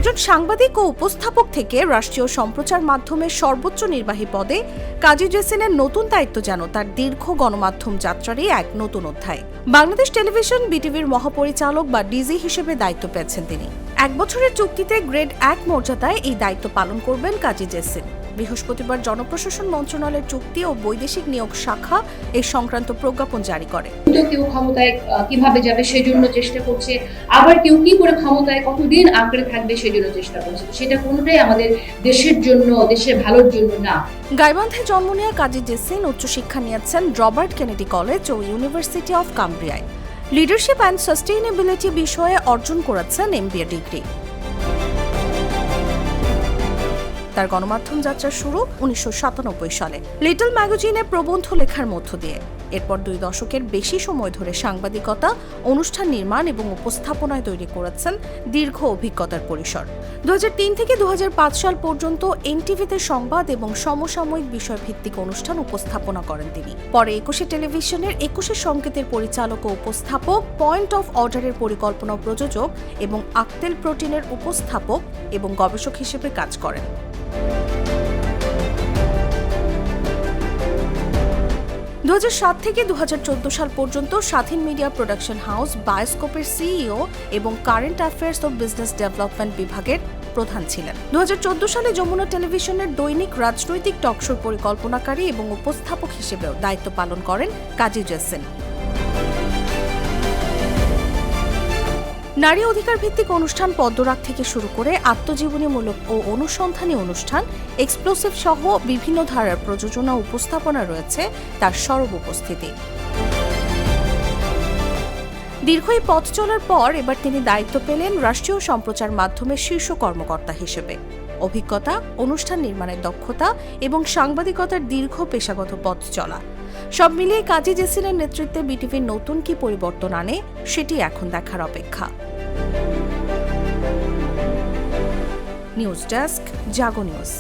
একজন সাংবাদিক ও উপস্থাপক থেকে রাষ্ট্রীয় সম্প্রচার মাধ্যমের সর্বোচ্চ নির্বাহী পদে কাজী জেসিনের নতুন দায়িত্ব যেন তার দীর্ঘ গণমাধ্যম যাত্রারই এক নতুন অধ্যায়। বাংলাদেশ টেলিভিশন বিটিভির মহাপরিচালক বা ডিজি হিসেবে দায়িত্ব পেয়েছেন তিনি। 1 বছরের চুক্তিতে গ্রেড 1 মর্যাদায় এই দায়িত্ব পালন করবেন কাজী জেসিন। বৃহস্পতিবার জনপ্রশাসন মন্ত্রণালয়ের চুক্তি ও বৈদেশিক নিয়োগ শাখা এই সংক্রান্ত প্রজ্ঞাপন জারি করে। কেউ ক্ষমতায় কিভাবে যাবে সেজন্য চেষ্টা করছে, আবার কেউ কি করে ক্ষমতায় কতদিন আঁকড়ে থাকবে সেজন্য চেষ্টা করছে। সেটা কোনোটাই আমাদের দেশের জন্য, দেশের ভালোর জন্য না। গাইবান্ধায় জন্ম নেওয়া কাজী জেসিন উচ্চশিক্ষা নিয়েছেন রবার্ট কেনেডি কলেজ ও ইউনিভার্সিটি অফ কামব্রিয়ায়। লিডারশিপ অ্যান্ড সাস্টেইনেবিলিটি বিষয়ে অর্জন করেছেন MBA ডিগ্রি। তার গণমাধ্যম যাত্রা শুরু 1997 সালে লিটল ম্যাগাজিনে প্রবন্ধ লেখার মধ্য দিয়ে। এরপর 2 দশকের বেশি সময় ধরে সাংবাদিকতা, অনুষ্ঠান নির্মাণ এবং উপস্থাপনায় তৈরি করেছেন দীর্ঘ অভিজ্ঞতার পরিসর। 2003 থেকে 2005 সাল পর্যন্ত এনটিভিতে সংবাদ এবং সমসাময়িক বিষয়ভিত্তিক অনুষ্ঠান উপস্থাপনা করেন তিনি। পরে 21 টেলিভিশনের 21 সংকেতের পরিচালক ও উপস্থাপক, পয়েন্ট অফ অর্ডারের পরিকল্পনা ও প্রযোজক এবং আকতেল প্রোটিনের উপস্থাপক এবং গবেষক হিসেবে কাজ করেন। 2007 থেকে 2014 সাল পর্যন্ত স্বাধীন মিডিয়া প্রোডাকশন হাউস বায়োস্কোপের সিইও এবং কারেন্ট অ্যাফেয়ার্স ও বিজনেস ডেভেলপমেন্ট বিভাগের প্রধান ছিলেন। 2014 সালে যমুনা টেলিভিশনের দৈনিক রাজনৈতিক টকশোর পরিকল্পনাকারী এবং উপস্থাপক হিসেবেও দায়িত্ব পালন করেন কাজী জেসিন। নারী অধিকার ভিত্তিক অনুষ্ঠান পদ্মরাগ থেকে শুরু করে আত্মজীবনীমূলক ও অনুসন্ধানী অনুষ্ঠান, এক্সপ্লোসিভ সহ বিভিন্ন ধারার প্রযোজনা উপস্থাপনা রয়েছে তার সরব উপস্থিতি। দীর্ঘ এই পথ চলার পর এবার তিনি দায়িত্ব পেলেন রাষ্ট্রীয় সম্প্রচার মাধ্যমের শীর্ষ কর্মকর্তা হিসেবে। অভিজ্ঞতা, অনুষ্ঠান নির্মাণের দক্ষতা এবং সাংবাদিকতার দীর্ঘ পেশাগত পথ চলা সব মিলিয়ে কাজী জেসিনের নেতৃত্বে বিটিভির নতুন কি পরিবর্তন আনে সেটি এখন দেখার অপেক্ষা। নিউজ ডেস্ক, জাগো নিউজ।